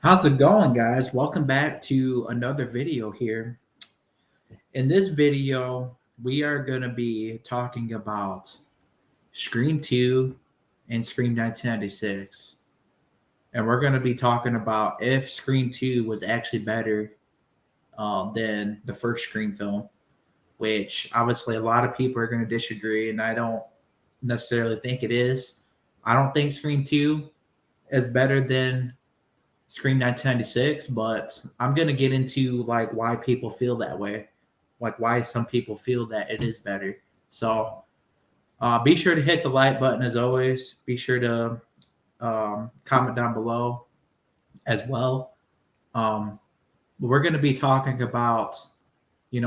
How's it going, guys? Welcome back to another video here. In this video, we are going to be talking about Scream 2 and Scream 1996. And we're going to be talking about if Scream 2 was actually better than the first Scream film, which obviously a lot of people are going to disagree, and I don't necessarily think it is. I don't think Scream 2 is better than Scream 1996, but I'm gonna get into like why people feel that way, like why some people feel that it is better. So be sure to hit the like button as always. Be sure to comment down below as well. Um, we're gonna be talking about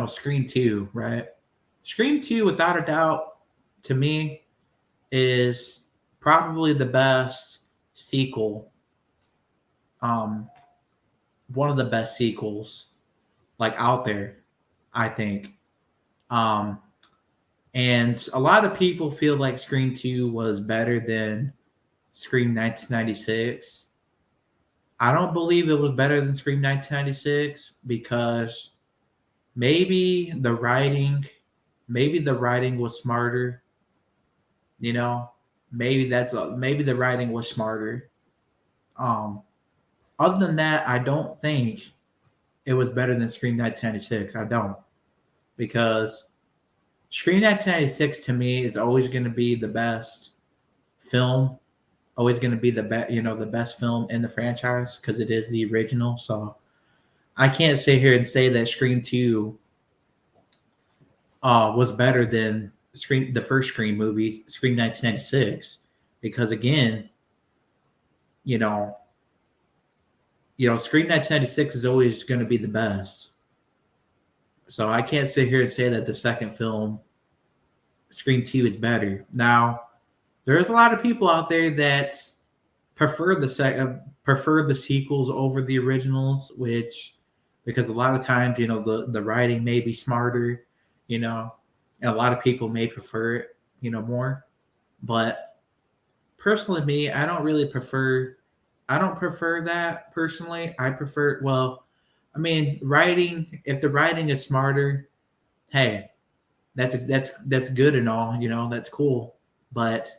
Scream 2, right? Scream 2, without a doubt, to me is probably the best sequel. Um, One of the best sequels like out there, I think. Um, and a lot of people feel like Scream 2 was better than Scream 1996. I don't believe it was better than Scream 1996 because maybe the writing was smarter, you know. Maybe the writing was smarter. Um, Other than that, I don't think it was better than Scream 1996. I don't because Scream 1996 to me is always going to be the best film, always going to be the best film in the franchise because it is the original. So I can't sit here and say that Scream 2 was better than the first Scream movies, Scream 1996, because again, you know, Scream 1996 is always going to be the best. So I can't sit here and say that the second film, Scream 2, is better. Now, there's a lot of people out there that prefer the sequels over the originals, which because a lot of times the writing may be smarter, you know, and a lot of people may prefer it, more. But personally, me, I don't really prefer. I don't prefer that personally. I prefer I mean, writing. If the writing is smarter, hey, that's good and all, that's cool. But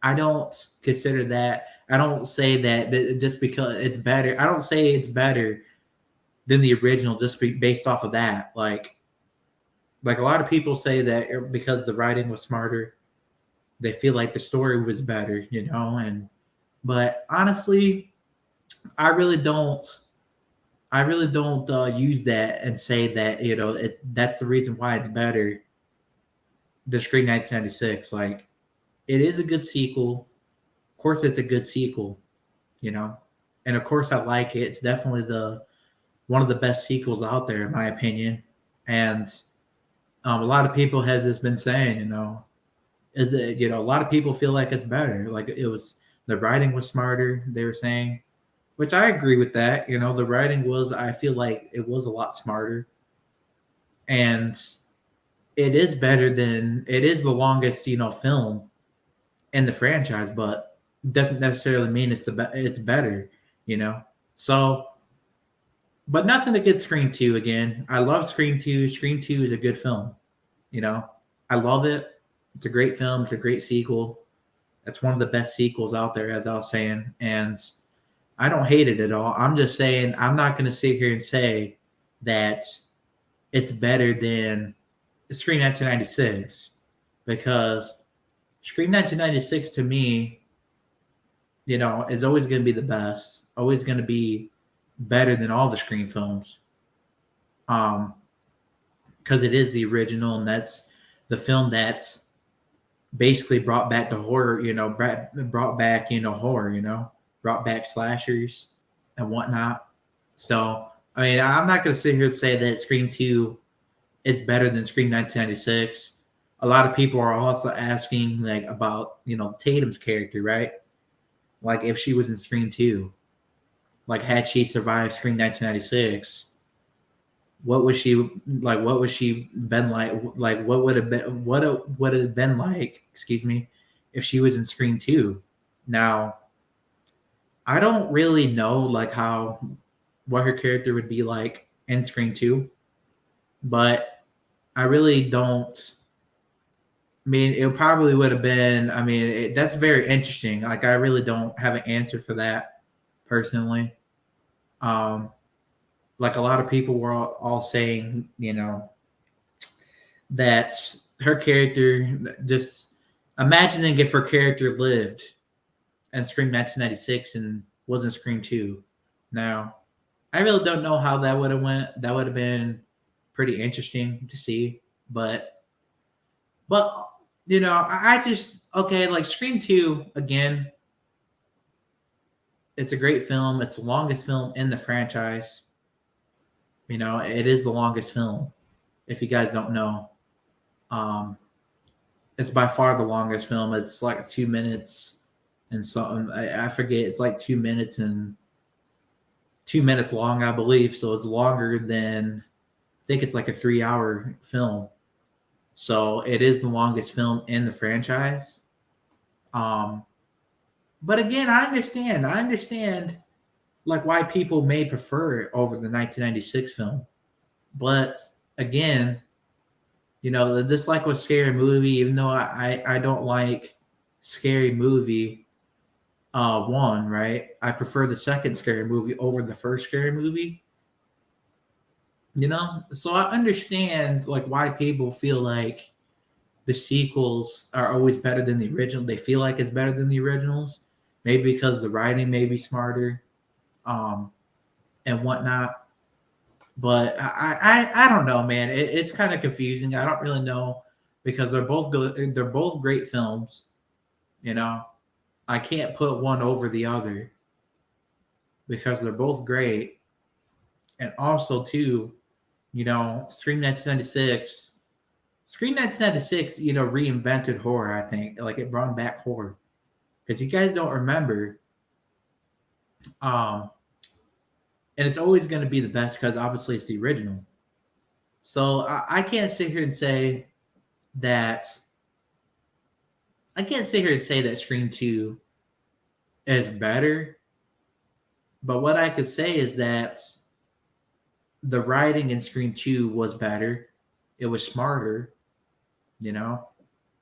I don't consider that. I don't say that just because it's better. I don't say it's better than the original just based off of that. Like a lot of people say that because the writing was smarter, they feel like the story was better, And but honestly, I really don't. I really don't use that and say that that's the reason why it's better than Scream 1996. Like it is a good sequel. Of course, it's a good sequel, you know. And of course, I like it. It's definitely the one of the best sequels out there, in my opinion. And a lot of people has just been saying, is it a lot of people feel like it's better. Like it was the writing was smarter. They were saying, which I agree with that. The writing was. I feel like it was a lot smarter, and it is the longest film in the franchise, but doesn't necessarily mean it's better, you know. So, but nothing against Scream 2 again. I love Scream 2. Scream 2 is a good film, you know. I love it. It's a great film. It's a great sequel. It's one of the best sequels out there, as I was saying, and I don't hate it at all. I'm just saying I'm not going to sit here and say that it's better than Scream 1996 because Scream 1996 to me, is always going to be the best, always going to be better than all the Scream films. Because it is the original, and that's the film that's basically brought back the horror, brought back, horror, brought back slashers and whatnot. So, I mean, I'm not going to sit here and say that Scream 2 is better than Scream 1996. A lot of people are also asking like about Tatum's character, right? Like if she was in Scream 2, like had she survived Scream 1996, what was she like? What was she been like? Like what would it have been like? Excuse me, if she was in Scream 2. Now, I don't really know like how what her character would be like in Scream 2, but I really don't. I mean, it probably would have been. I mean, that's very interesting. Like, I really don't have an answer for that personally. Um, like a lot of people were all saying, that her character just imagining if her character lived and Scream 1996 and wasn't Scream 2. Now, I really don't know how that would have went. That would have been pretty interesting to see, but I just okay, like Scream 2 again, it's a great film. It's the longest film in the franchise. It is the longest film. If you guys don't know, um, it's by far the longest film. It's like 2 minutes and something. I forget. It's like 2 minutes and 2 minutes long, I believe. So it's longer than I think it's like a 3 hour film. So it is the longest film in the franchise. Um, but again, I understand. I understand like why people may prefer it over the 1996 film. But again, just like with Scary Movie, even though I don't like Scary Movie one, right? I prefer the second Scary Movie over the first Scary Movie. So I understand like why people feel like the sequels are always better than the original. They feel like it's better than the originals, maybe because the writing may be smarter, um, and whatnot. But I don't know, man. It's kind of confusing. I don't really know because they're both good. They're both great films. You know, I can't put one over the other because they're both great. And also, too, Scream 1996. Scream 1996, reinvented horror. I think like it brought back horror because you guys don't remember. Um, and it's always going to be the best because obviously it's the original. So I can't sit here and say that I can't sit here and say that Scream 2 is better, but what I could say is that the writing in Scream 2 was better. It was smarter, you know?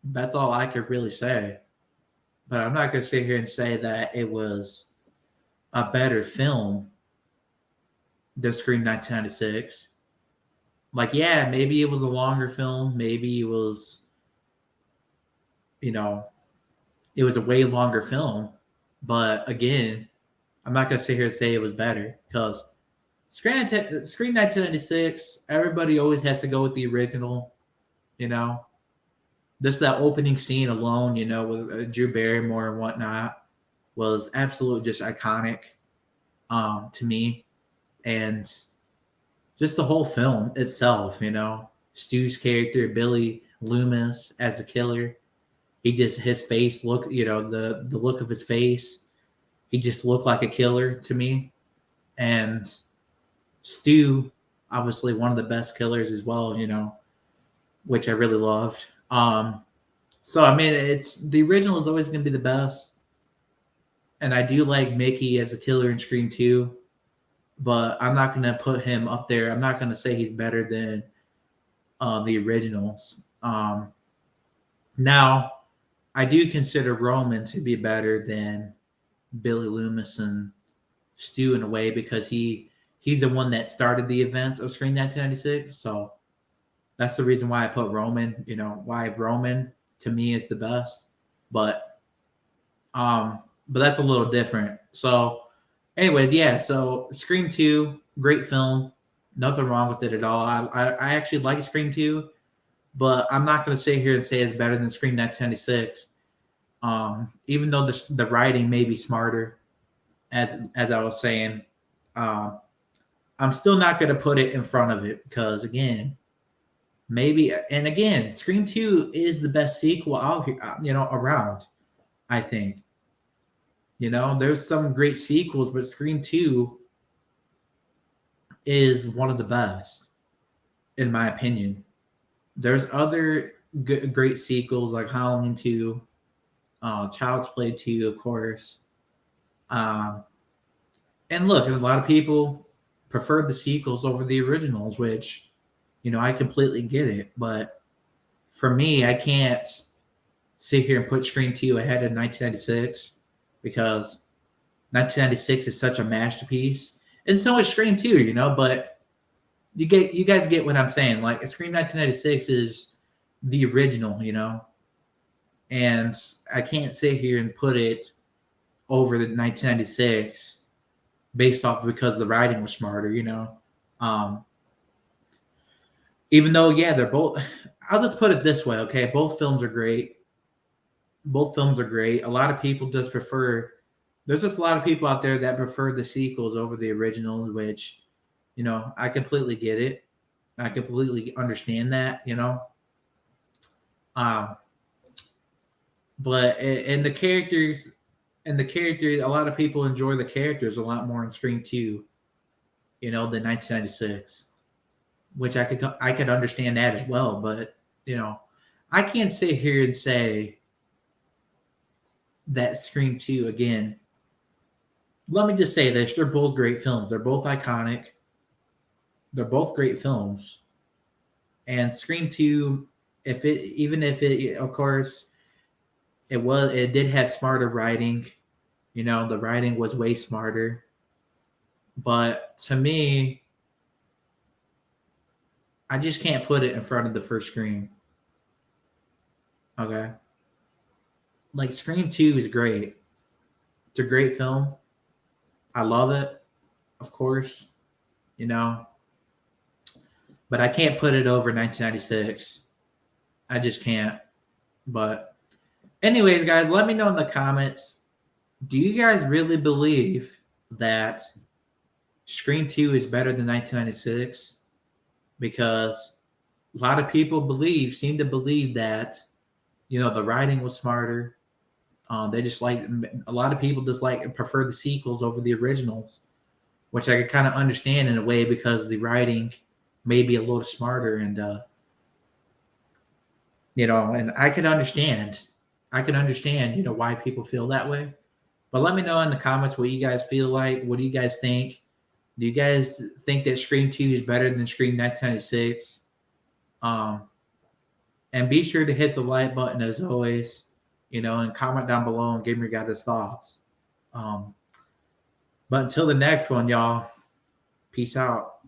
That's all I could really say. But I'm not going to sit here and say that it was a better film than Scream 1996. Like, yeah, maybe it was a longer film. Maybe you know, it was a way longer film. But again, I'm not going to sit here and say it was better because Scream 1996, everybody always has to go with the original, you know. Just that opening scene alone, with Drew Barrymore and whatnot, was absolutely just iconic to me. And just the whole film itself, Stu's character, Billy Loomis as the killer, his face look, the look of his face, he just looked like a killer to me. And Stu, obviously one of the best killers as well, which I really loved. So I mean, it's the original is always going to be the best, and I do like Mickey as a killer in Scream 2, but I'm not going to put him up there. I'm not going to say he's better than the originals. Now, I do consider Roman to be better than Billy Loomis and Stu in a way because he's the one that started the events of Scream 1996. So that's the reason why I put Roman. Why Roman to me is the best. But but that's a little different. So, anyways, yeah. So Scream 2, great film. Nothing wrong with it at all. I actually like Scream 2, but I'm not going to sit here and say it's better than Scream 1996. Even though the writing may be smarter, as I was saying, um, I'm still not going to put it in front of it because again, maybe and again, Scream 2 is the best sequel out here, around. I think. There's some great sequels, but Scream 2 is one of the best, in my opinion. There's other great sequels like Halloween 2, Child's Play 2, of course. And look, a lot of people preferred the sequels over the originals, which, I completely get it. But for me, I can't sit here and put Scream 2 ahead of 1996 because 1996 is such a masterpiece. And so is Scream 2, but you guys get what I'm saying. Like Scream 1996 is the original, and I can't sit here and put it over the 1996 based off because the writing was smarter. Um, Even though, yeah, they're both. I'll just put it this way, okay? Both films are great. Both films are great. A lot of people just prefer. There's just a lot of people out there that prefer the sequels over the originals, which, I completely get it. I completely understand that, Um, but in the characters, a lot of people enjoy the characters a lot more in Scream 2, than 1996, which I could understand that as well. But I can't sit here and say that Scream 2 again. Let me just say this: they're both great films. They're both iconic. They're both great films. And Scream 2, if it, of course, it did have smarter writing. The writing was way smarter. But to me, I just can't put it in front of the first Scream. Okay. Like Scream 2 is great. It's a great film. I love it, of course, you know, but I can't put it over 1996. I just can't. But anyways, guys, let me know in the comments. Do you guys really believe that Scream 2 is better than 1996? Because a lot of people seem to believe that, the writing was smarter. They just like, a lot of people just like prefer the sequels over the originals, which I could kind of understand in a way because the writing may be a little smarter, and and I can understand, why people feel that way. But let me know in the comments what you guys feel like. What do you guys think? Do you guys think that Scream 2 is better than Scream 1996? And be sure to hit the like button as always, and comment down below and give me your guys' thoughts. But until the next one, y'all, peace out.